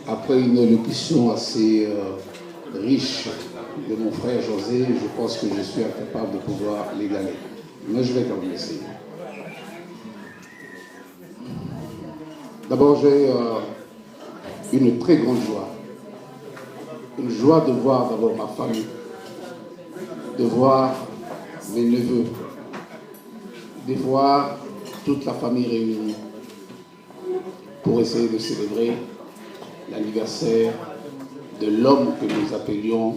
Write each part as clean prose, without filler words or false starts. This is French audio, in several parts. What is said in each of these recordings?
Après une élocution assez riche de mon frère José, je pense que je suis incapable de pouvoir l'égaler. Mais je vais quand même essayer. D'abord, j'ai une très grande joie. Une joie de voir d'abord ma famille, de voir mes neveux, de voir toute la famille réunie pour essayer de célébrer l'anniversaire de l'homme que nous appelions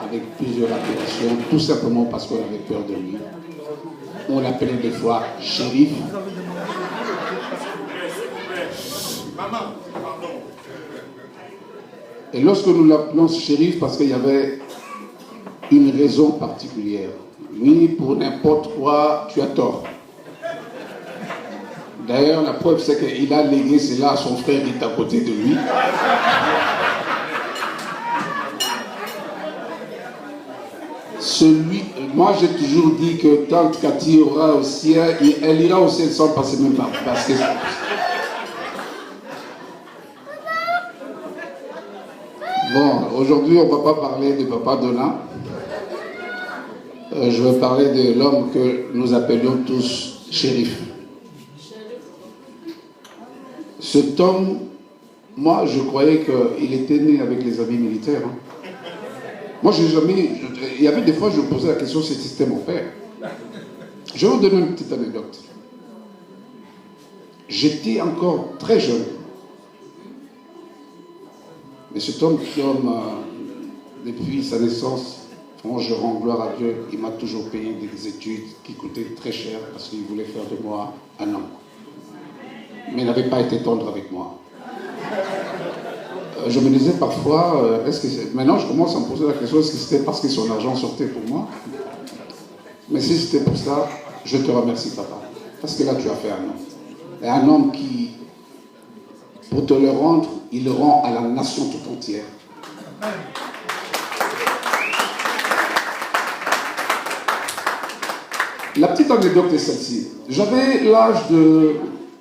avec plusieurs appellations, tout simplement parce qu'on avait peur de lui. On l'appelait des fois shérif. Et lorsque nous l'appelons shérif, parce qu'il y avait une raison particulière. Oui, pour n'importe quoi, tu as tort. D'ailleurs, la preuve, c'est qu'il a légué cela à son frère qui est à côté de lui. Moi j'ai toujours dit que tante Cathy aura au ciel, elle ira au ciel sans passer même par parce que bon, aujourd'hui on ne va pas parler de Papa Donat. Je veux parler de l'homme que nous appelions tous shérif. Cet homme, moi je croyais qu'il était né avec les habits militaires. Hein. Moi, il y avait des fois, je me posais la question si c'était mon père. Je vais vous donner une petite anecdote. J'étais encore très jeune. Mais cet homme, depuis sa naissance, je rends gloire à Dieu, il m'a toujours payé des études qui coûtaient très cher parce qu'il voulait faire de moi un homme. Mais il n'avait pas été tendre avec moi. Je me disais parfois, maintenant je commence à me poser la question, est-ce que c'était parce que son argent sortait pour moi? Mais si c'était pour ça, je te remercie papa. Parce que là tu as fait un homme. Et un homme qui, pour te le rendre, il le rend à la nation tout entière. La petite anecdote est celle-ci. J'avais l'âge de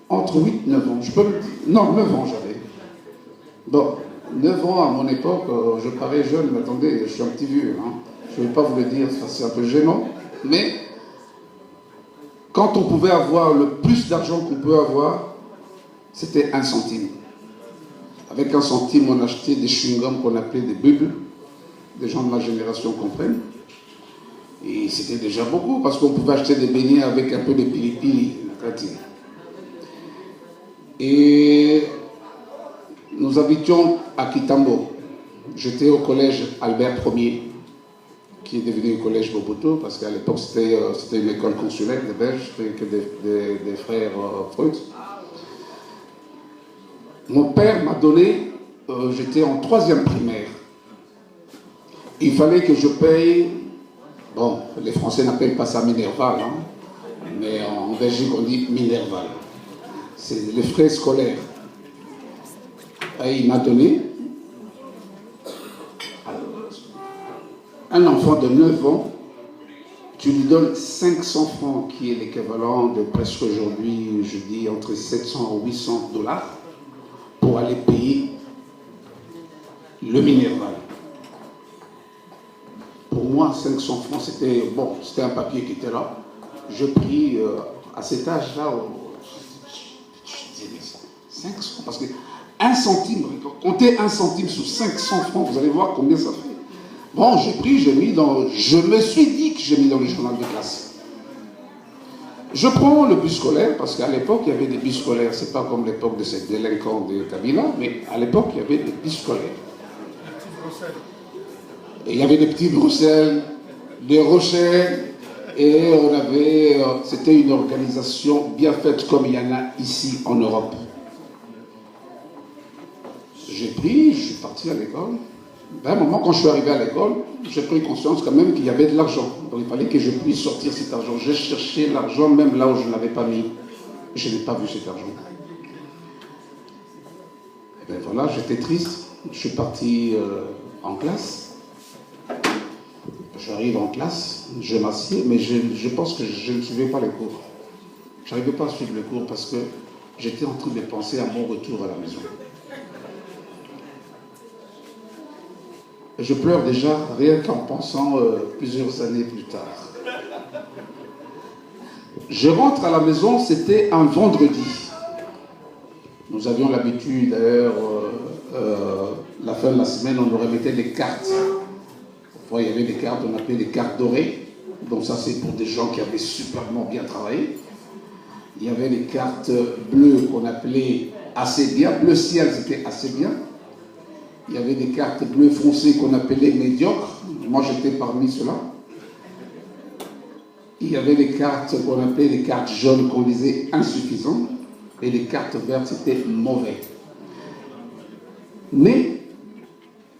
entre 8 et 9 ans. Je peux me dire, non, 9 ans j'avais. Bon. 9 ans à mon époque, je parais jeune, mais attendez, je suis un petit vieux. Hein. Je ne vais pas vous le dire, c'est un peu gênant. Mais quand on pouvait avoir le plus d'argent qu'on peut avoir, c'était 1 centime. Avec 1 centime, on achetait des chewing-gums qu'on appelait des bulles. Des gens de ma génération comprennent. Et c'était déjà beaucoup, parce qu'on pouvait acheter des beignets avec un peu de pili-pili. Et nous habitions à Kitambo. J'étais au collège Albert Ier, qui est devenu le collège Boboto, parce qu'à l'époque c'était une école consulaire des Belges, que des frères Freud. Mon père m'a donné, j'étais en 3e primaire. Il fallait que je paye, bon, les Français n'appellent pas ça Minerval, hein, mais en Belgique on dit Minerval. C'est les frais scolaires. Et il m'a donné un enfant de 9 ans, tu lui donnes 500 francs, qui est l'équivalent de presque aujourd'hui, je dis, entre 700 et 800 $, pour aller payer le Minerval. Pour moi, 500 francs, c'était un papier qui était là. Je pris à cet âge-là, je disais, 500, parce que 1 centime, comptez 1 centime sur 500 francs, vous allez voir combien ça fait. Bon, j'ai pris, je me suis dit que j'ai mis dans le journal de classe. Je prends le bus scolaire, parce qu'à l'époque, il y avait des bus scolaires, c'est pas comme l'époque de ces délinquants de Kabila, mais à l'époque, il y avait des bus scolaires. Et il y avait des petits Bruxelles, des Rochers, et on avait, c'était une organisation bien faite comme il y en a ici en Europe. J'ai pris, je suis parti à l'école. À un moment, quand je suis arrivé à l'école, j'ai pris conscience quand même qu'il y avait de l'argent. Donc il fallait que je puisse sortir cet argent. J'ai cherché l'argent même là où je ne l'avais pas mis. Je n'ai pas vu cet argent. Et bien voilà, j'étais triste. Je suis parti en classe. J'arrive en classe, je m'assieds, mais je pense que je ne suivais pas les cours. Je n'arrivais pas à suivre les cours parce que j'étais en train de penser à mon retour à la maison. Je pleure déjà rien qu'en pensant plusieurs années plus tard. Je rentre à la maison, c'était un vendredi. Nous avions l'habitude, d'ailleurs, la fin de la semaine, on nous remettait des cartes. Parfois, il y avait des cartes, on appelait les cartes dorées. Donc ça, c'est pour des gens qui avaient superbement bien travaillé. Il y avait les cartes bleues qu'on appelait assez bien. Bleu ciel, c'était assez bien. Il y avait des cartes bleues foncées qu'on appelait médiocres. Moi, j'étais parmi ceux-là. Il y avait des cartes qu'on appelait les cartes jaunes qu'on disait insuffisantes. Et les cartes vertes, c'était mauvais. Mais,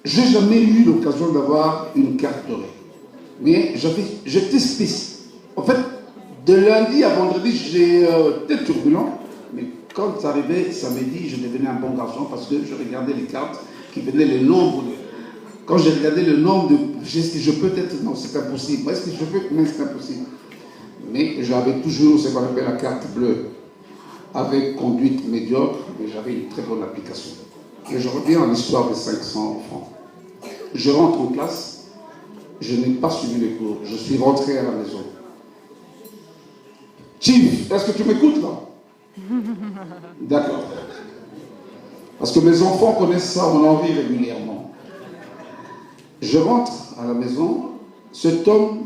j'ai jamais eu l'occasion d'avoir une carte dorée. Mais j'étais spécial. En fait, de lundi à vendredi, j'étais turbulent. Mais quand ça arrivait samedi, je devenais un bon garçon parce que je regardais les cartes qui venaient le nombre de... Quand j'ai regardé le nombre de... Est-ce que je peux être... Non, c'est impossible. Est-ce que je peux... Mais c'est impossible. Mais j'avais toujours ce qu'on appelle la carte bleue. Avec conduite médiocre, mais j'avais une très bonne application. Et je reviens à l'histoire des 500 francs. Je rentre en classe, je n'ai pas suivi les cours, je suis rentré à la maison. Chief, est-ce que tu m'écoutes là? D'accord. Parce que mes enfants connaissent ça, on en vit régulièrement. Je rentre à la maison, cet homme...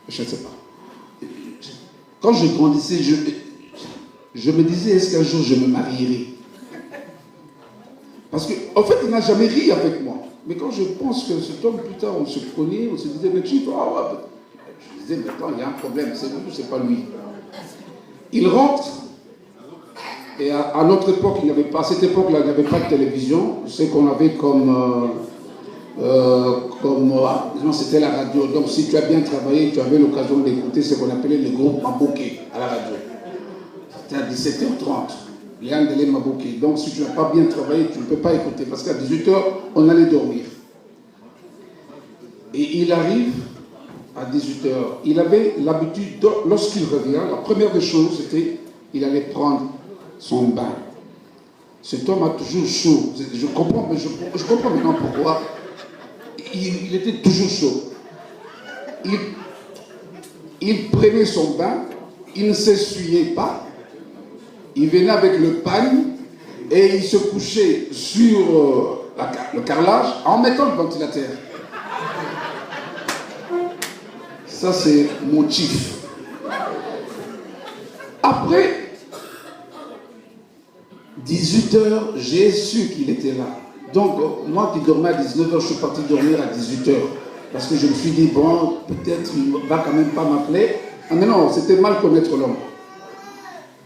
je ne sais pas. Quand je grandissais, je me disais, est-ce qu'un jour je me marierai? Parce qu'en fait, il n'a jamais ri avec moi. Mais quand je pense que cet homme, plus tard, on se connaît, on se disait, mais tu ah ouais. Je disais, mais attends, il y a un problème, c'est nous, c'est pas lui. Il rentre, et à notre époque, il n'y avait pas, à cette époque-là, il n'y avait pas de télévision. Ce qu'on avait comme c'était la radio. Donc si tu as bien travaillé, tu avais l'occasion d'écouter ce qu'on appelait le groupe Mabouké à la radio. C'était à 17h30, Léandélé Mabouké. Donc si tu n'as pas bien travaillé, tu ne peux pas écouter parce qu'à 18h, on allait dormir. Et il arrive à 18h. Il avait l'habitude, lorsqu'il revient, la première des choses, c'était qu'il allait prendre son bain. Cet homme a toujours chaud. Je comprends, mais je comprends maintenant pourquoi. Il était toujours chaud. Il prenait son bain, il ne s'essuyait pas, il venait avec le pagne et il se couchait sur le carrelage en mettant le ventilateur. Ça, c'est mon chief. Après 18h, j'ai su qu'il était là. Donc, moi qui dormais à 19h, je suis parti dormir à 18h. Parce que je me suis dit, bon, peut-être il ne va quand même pas m'appeler. Ah mais non, c'était mal connaître l'homme.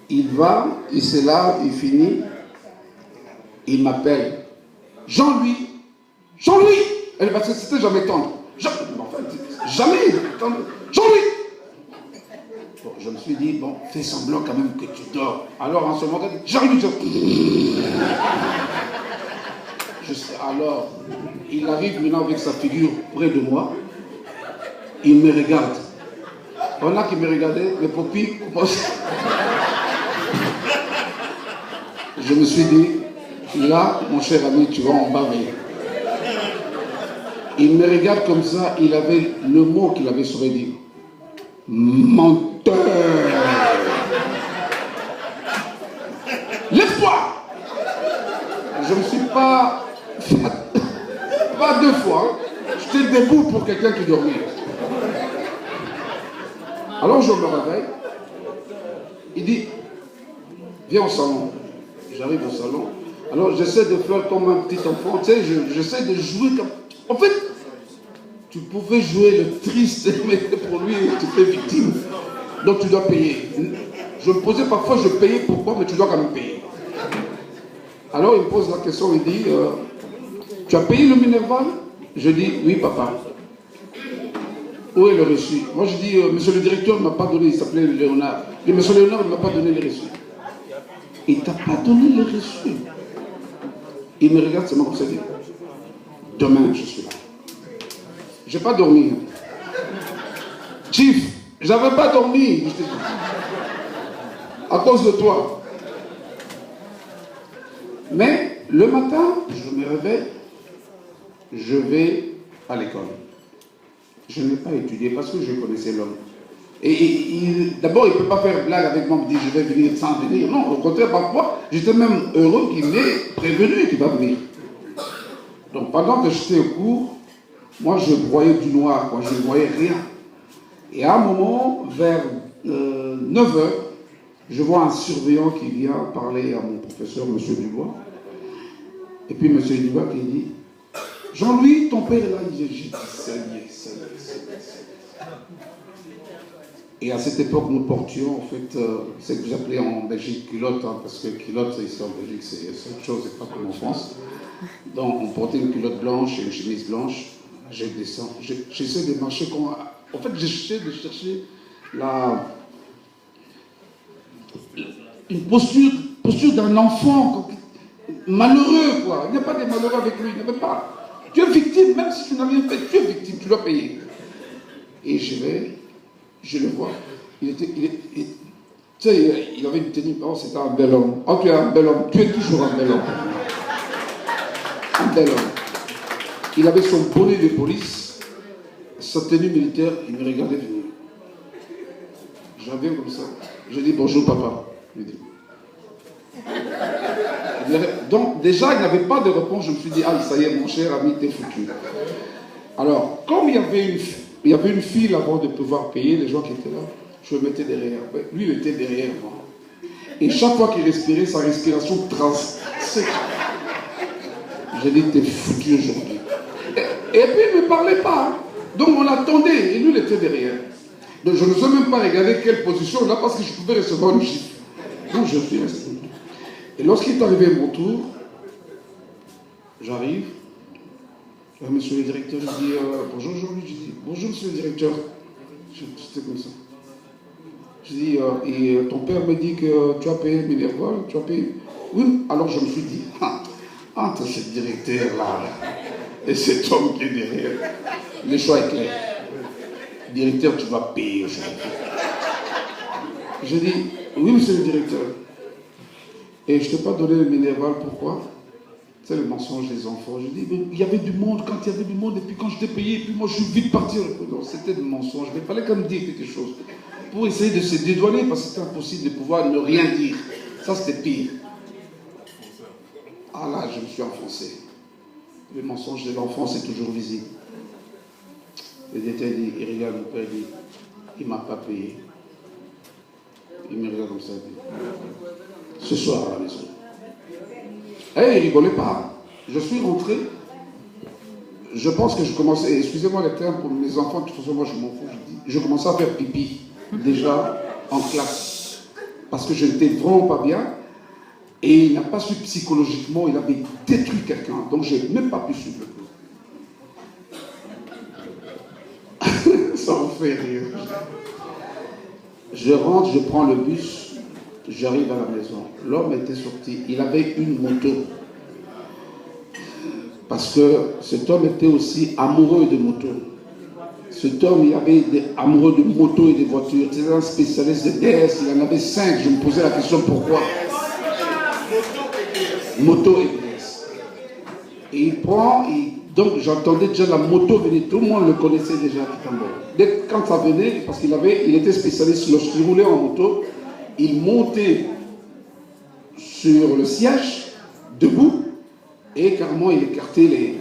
Il va, il se lave, il finit. Il m'appelle. Jean-Louis. Jean-Louis. Parce que c'était jamais tendre. Jamais tendre. Jean-Louis. Bon, je me suis dit, bon, fais semblant quand même que tu dors. Alors en ce moment, Jean-Louis. Alors, il arrive maintenant avec sa figure près de moi. Il me regarde. Pendant qu'il me regardait, les paupières commencent. Je me suis dit, là, mon cher ami, tu vas en baver. Il me regarde comme ça, il avait le mot qu'il avait sauvé dit. Menteur. Lève-toi. Je ne me suis pas deux fois. J'étais debout pour quelqu'un qui dormait. Alors je me réveille. Il dit, viens au salon. J'arrive au salon. Alors j'essaie de faire comme un petit enfant. Tu sais, j'essaie de jouer comme... En fait, tu pouvais jouer le triste, mais pour lui, tu étais victime. Donc tu dois payer. Je me posais parfois, je payais pourquoi, mais tu dois quand même payer. Alors il me pose la question, il dit, tu as payé le Minerval? Je dis, oui papa. Où est le reçu? Moi je dis, monsieur le directeur ne m'a pas donné, il s'appelait Léonard. Et monsieur Léonard ne m'a pas donné le reçu. Il ne t'a pas donné le reçu? Il me regarde seulement comme ça, il dit, demain je suis là. Je n'ai pas dormi. Chief, je n'avais pas dormi. À cause de toi. Mais Le matin, je me réveille, je vais à l'école. Je n'ai pas étudié parce que je connaissais l'homme. Et d'abord, il ne peut pas faire blague avec moi, me dire je vais venir sans venir. Non, au contraire, parfois, j'étais même heureux qu'il m'ait prévenu qu'il va venir. Donc pendant que j'étais au cours, moi je voyais du noir, je ne voyais rien. Et à un moment, vers 9 h, je vois un surveillant qui vient parler à mon professeur, M. Dubois. Et puis M. Dubois qui dit « Jean-Louis, ton père est là. » J'ai dit « ça y est, ça y est, ça y est. » Et à cette époque, nous portions, en fait, ce que j'appelais en Belgique culotte, parce que culotte, ici en Belgique, c'est autre chose, c'est pas comme en France. Donc, on portait une culotte blanche et une chemise blanche. Je descends. J'essaie de marcher comme... En fait, j'essaie de chercher une posture d'un enfant malheureux, quoi. Il n'y a pas de malheureux avec lui, il n'y a pas. Tu es victime, même si tu n'as rien fait, tu es victime, tu dois payer. Et je le vois. Tu sais, il avait une tenue, oh, c'était un bel homme. Oh, tu es un bel homme, tu es toujours un bel homme. Un bel homme. Il avait son bonnet de police, sa tenue militaire, il me regardait venir. Je reviens comme ça. Je dis bonjour papa. Il dit. Donc déjà il n'avait pas de réponse, je me suis dit, ah ça y est mon cher ami, t'es foutu. Alors, comme il y avait une file avant de pouvoir payer, les gens qui étaient là, je me mettais derrière. Lui il était derrière moi. Et chaque fois qu'il respirait, sa respiration sec. J'ai dit, t'es foutu aujourd'hui. Et puis il ne me parlait pas. Hein. Donc on attendait, et lui il était derrière. Donc je ne sais même pas regarder quelle position là parce que je pouvais recevoir une gifle. Donc je suis resté. Et lorsqu'il est arrivé mon tour, j'arrive. Monsieur le directeur, je dis bonjour aujourd'hui. Je dis bonjour monsieur le directeur. C'était comme ça. Je dis et ton père me dit que tu as payé Minerval, tu as payé. Oui, alors je me suis dit, entre ce directeur là et cet homme qui est derrière, le choix est clair. Directeur, tu vas payer aujourd'hui. Je dis, oui, monsieur le directeur. Et je ne t'ai pas donné le Minerval, pourquoi? C'est le mensonge des enfants. Je dis, mais il y avait du monde, quand il y avait du monde, et puis quand je t'ai payé, et puis moi je suis vite parti. Non, c'était le mensonge. Mais il fallait quand même dire quelque chose. Pour essayer de se dédouaner, parce que c'était impossible de pouvoir ne rien dire. Ça, c'était pire. Ah là, je me suis enfoncé. Le mensonge de l'enfant, c'est toujours visible. Le directeur dit, il regarde mon père, il dit, il ne m'a pas payé. Il me regarde comme ça, il dit, ce soir à la maison. Et il ne rigolait pas. Je suis rentré, je pense que je commençais, excusez-moi les termes pour mes enfants, de toute façon moi je m'en fous, je commençais à faire pipi, déjà en classe. Parce que je n'étais vraiment pas bien, et il n'a pas su psychologiquement, il avait détruit quelqu'un, donc je n'ai même pas pu suivre le cours. Ça me fait rire. Je rentre, je prends le bus, j'arrive à la maison. L'homme était sorti, il avait une moto. Parce que cet homme était aussi amoureux de moto. Cet homme, il avait des amoureux de moto et de voitures. C'était un spécialiste de DS, il en avait 5. Je me posais la question pourquoi. Moto et DS. Et il prend, donc j'entendais déjà la moto venir, tout le monde le connaissait déjà. Dès quand ça venait, parce il était spécialiste, lorsqu'il roulait en moto, il montait sur le siège, debout, et carrément il écartait les...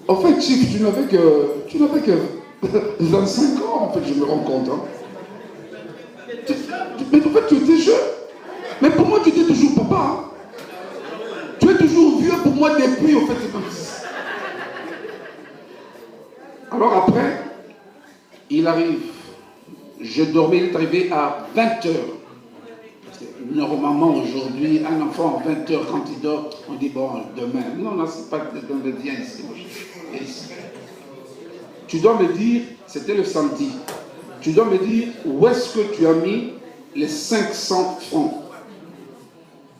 En fait, Chief, tu n'avais que 25 ans, en fait, je me rends compte. Hein. Mais en fait, tu étais jeune. Mais pour moi, tu étais toujours papa. Hein. Tu es toujours vieux pour moi depuis, en fait, c'est comme ça. Alors après, il arrive. Je dormais, il est arrivé à 20h. Normalement, aujourd'hui, un enfant à 20h, quand il dort, on dit, bon, demain. Non, non, c'est pas dans le bien ici. Tu dois me dire, c'était le samedi, tu dois me dire où est-ce que tu as mis les 500 francs.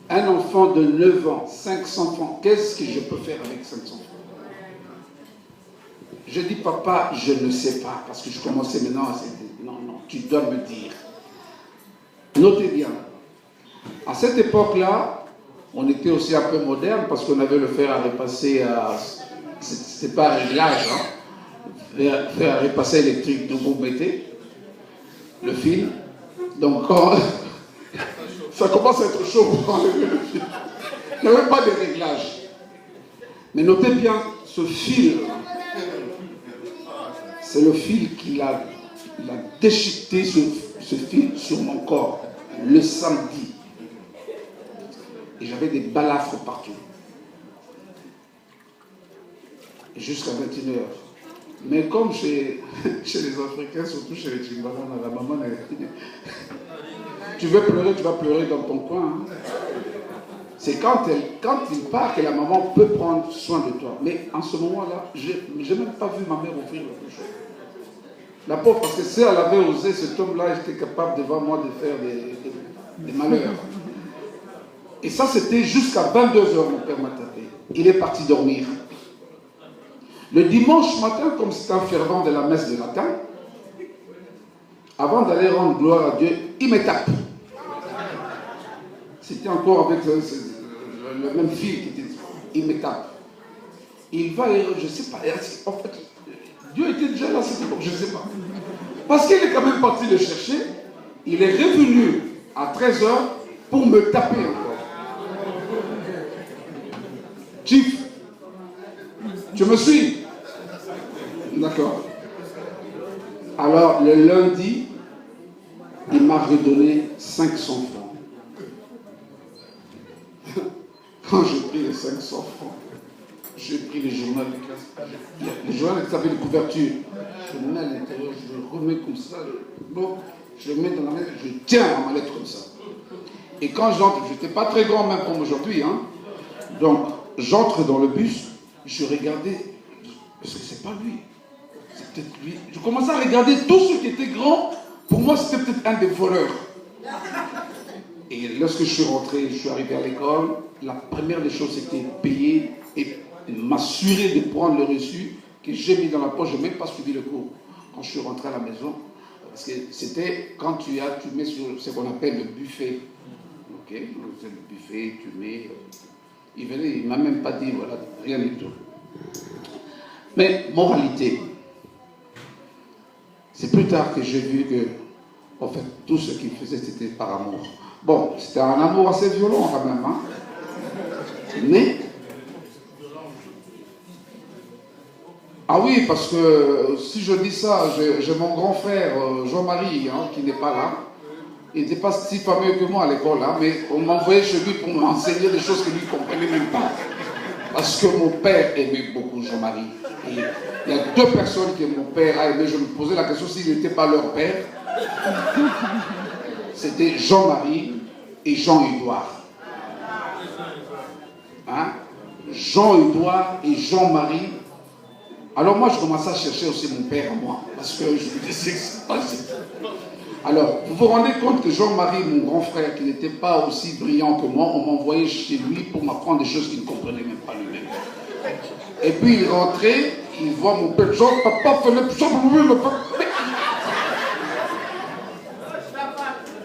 Un enfant de 9 ans, 500 francs, qu'est-ce que je peux faire avec 500 francs? Je dis, papa, je ne sais pas, parce que je commençais maintenant à se dire, non, tu dois me dire. Notez bien, à cette époque-là, On était aussi un peu moderne parce qu'on avait le fer à repasser à... C'était pas un réglage, hein. Fer à repasser électrique, donc vous mettez le fil. Donc quand ça commence à être chaud pour enlever le fil, il n'y avait pas de réglage. Mais notez bien, ce fil, c'est le fil qui a déchiqueté ce fil sur mon corps le samedi. Et j'avais des balafres partout. Jusqu'à 21h. Mais comme chez les Africains, surtout chez les Timbalans, la maman, tu veux pleurer, tu vas pleurer dans ton coin. Hein. C'est quand il part que la maman peut prendre soin de toi. Mais en ce moment-là, je n'ai même pas vu ma mère ouvrir le bouchon. La pauvre, parce que si elle avait osé, cet homme-là était capable devant moi de faire des malheurs. Et ça, c'était jusqu'à 22h, mon père m'a tapé. Il est parti dormir. Le dimanche matin, comme c'était un fervent de la messe de latin, avant d'aller rendre gloire à Dieu, il me tape. C'était encore avec le même fil qui était. Il me tape. Il va, je ne sais pas, en fait, Dieu était déjà là, c'était bon, je ne sais pas. Parce qu'il est quand même parti le chercher, il est revenu à 13h pour me taper encore. Chief, tu me suis? D'accord. Alors, le lundi, il m'a redonné 500 francs. Quand j'ai pris les 500 francs, j'ai pris le journal de classe. Le journal qui s'appelle de couverture. Je le mets à l'intérieur, je le remets comme ça. Bon, je le mets dans la main, je tiens à ma lettre comme ça. Et quand j'entre, je n'étais pas très grand même comme aujourd'hui, hein. Donc, j'entre dans le bus, je regardais, parce que c'est pas lui. C'est peut-être lui. Je commençais à regarder tous ceux qui étaient grands. Pour moi, c'était peut-être un des voleurs. Et lorsque je suis rentré, je suis arrivé à l'école, la première des choses, c'était payer et m'assurer de prendre le reçu que j'ai mis dans la poche. Je n'ai même pas suivi le cours. Quand je suis rentré à la maison, parce que c'était quand tu mets sur ce qu'on appelle le buffet. Ok, c'est le buffet, tu mets. Il ne m'a même pas dit, voilà, rien du tout. Mais moralité. C'est plus tard que j'ai vu que, en fait, tout ce qu'il faisait, c'était par amour. Bon, c'était un amour assez violent quand même, hein. Mais, ah oui, parce que si je dis ça, j'ai mon grand frère Jean-Marie, hein, qui n'est pas là. Il n'était pas si fameux que moi à l'école, hein, mais on m'envoyait chez lui pour m'enseigner des choses que lui ne comprenait même pas. Parce que mon père aimait beaucoup Jean-Marie. Et il y a deux personnes que mon père a aimé. Je me posais la question s'il n'était pas leur père. C'était Jean-Marie et Jean-Édouard. Hein? Jean-Édouard et Jean-Marie. Alors moi, je commençais à chercher aussi mon père à moi. Parce que je me disais que c'est pas... Alors, vous vous rendez compte que Jean-Marie, mon grand frère, qui n'était pas aussi brillant que moi, on m'envoyait chez lui pour m'apprendre des choses qu'il ne comprenait même pas lui-même. Et puis il rentrait, il voit mon père, Jean, papa,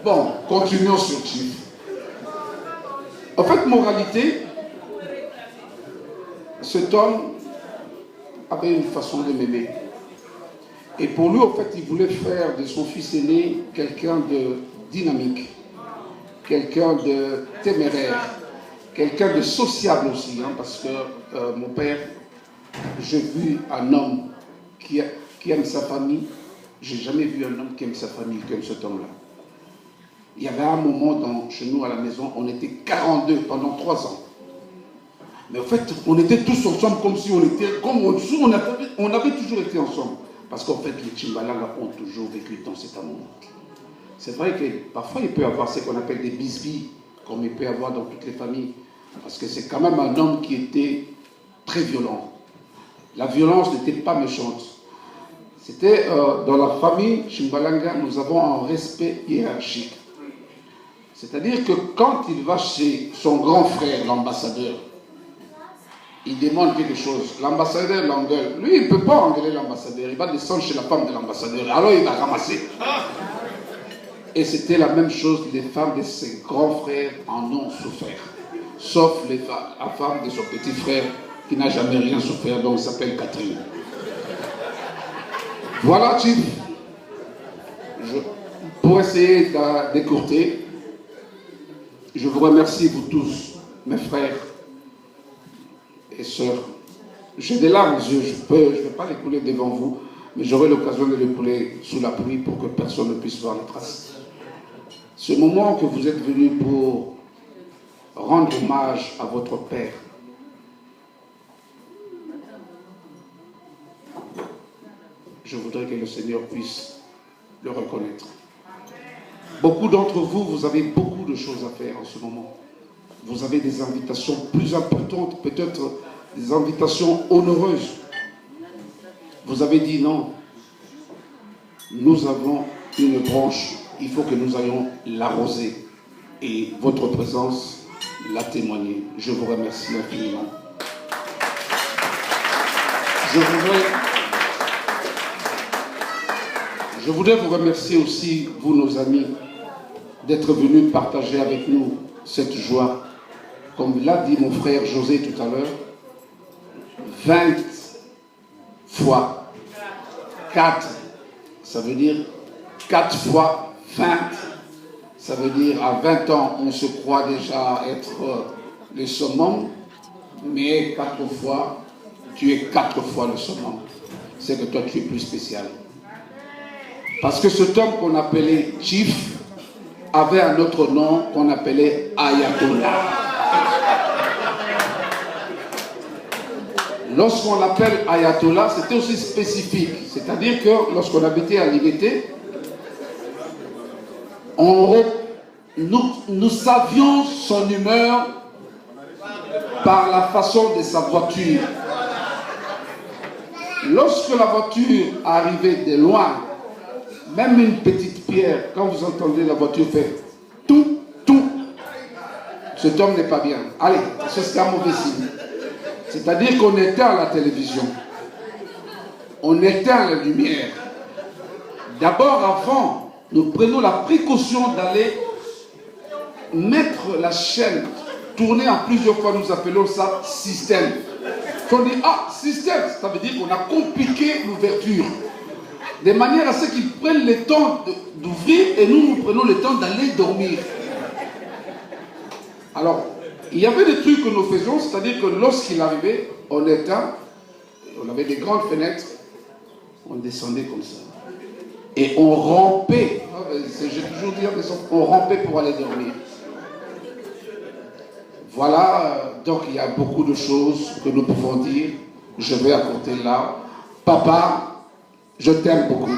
bon, continuons sur Chief. En fait, moralité, cet homme avait une façon de m'aimer. Et pour lui, en fait, il voulait faire de son fils aîné quelqu'un de dynamique, quelqu'un de téméraire, quelqu'un de sociable aussi, hein, parce que mon père, j'ai vu un homme qui aime sa famille. J'ai jamais vu un homme qui aime sa famille comme cet homme-là. Il y avait un moment chez nous à la maison, on était 42 pendant 3 ans. Mais en fait, on était tous ensemble comme si on était, on avait toujours été ensemble. Parce qu'en fait, les Timbalanga ont toujours vécu dans cet amour. C'est vrai que parfois, il peut y avoir ce qu'on appelle des bisbilles, comme il peut y avoir dans toutes les familles. Parce que c'est quand même un homme qui était très violent. La violence n'était pas méchante. C'était dans la famille Timbalanga, nous avons un respect hiérarchique. C'est-à-dire que quand il va chez son grand frère, l'ambassadeur, il demande quelque chose. L'ambassadeur l'engueule. Lui, il ne peut pas engueuler l'ambassadeur. Il va descendre chez la femme de l'ambassadeur. Alors, il va ramasser. Et c'était la même chose. Les femmes de ses grands frères en ont souffert. sauf la femme de son petit frère qui n'a jamais rien souffert, donc s'appelle Catherine. Voilà, Chief. Pour essayer d'écourter, je vous remercie, vous tous, mes frères et sœurs. J'ai des larmes aux yeux, je ne vais pas les couler devant vous, mais j'aurai l'occasion de les couler sous la pluie pour que personne ne puisse voir les traces. Ce moment que vous êtes venus pour rendre hommage à votre père, je voudrais que le Seigneur puisse le reconnaître. Beaucoup d'entre vous, vous avez beaucoup de choses à faire en ce moment. Vous avez des invitations plus importantes, peut-être des invitations honoreuses. Vous avez dit non. Nous avons une branche, il faut que nous allions l'arroser. Et votre présence l'a témoigné. Je vous remercie infiniment. Je voudrais vous remercier aussi, vous nos amis, d'être venus partager avec nous cette joie. Comme l'a dit mon frère José tout à l'heure, 20 fois 4, ça veut dire 4 fois 20. Ça veut dire à 20 ans, on se croit déjà être le summum, mais 4 fois, tu es 4 fois le summum. C'est que toi, tu es plus spécial. Parce que cet homme qu'on appelait Chief avait un autre nom qu'on appelait Ayatollah. Lorsqu'on l'appelle Ayatollah, c'était aussi spécifique. C'est-à-dire que lorsqu'on habitait à Liberté, nous savions son humeur par la façon de sa voiture. Lorsque la voiture arrivait de loin, même une petite pierre, quand vous entendez la voiture faire tout, cet homme n'est pas bien. Allez, c'est un mauvais signe. C'est-à-dire qu'on éteint la télévision. On éteint la lumière. D'abord, avant, nous prenons la précaution d'aller mettre la chaîne, tourner en plusieurs fois, nous appelons ça système. Quand on dit, ah, système, ça veut dire qu'on a compliqué l'ouverture. De manière à ce qu'ils prennent le temps d'ouvrir et nous prenons le temps d'aller dormir. Alors, il y avait des trucs que nous faisions, c'est-à-dire que lorsqu'il arrivait, on éteint, on avait des grandes fenêtres, on descendait comme ça. Et on rampait, j'ai toujours dit, on rampait pour aller dormir. Voilà, donc il y a beaucoup de choses que nous pouvons dire. Je vais accorder là. Papa, je t'aime beaucoup.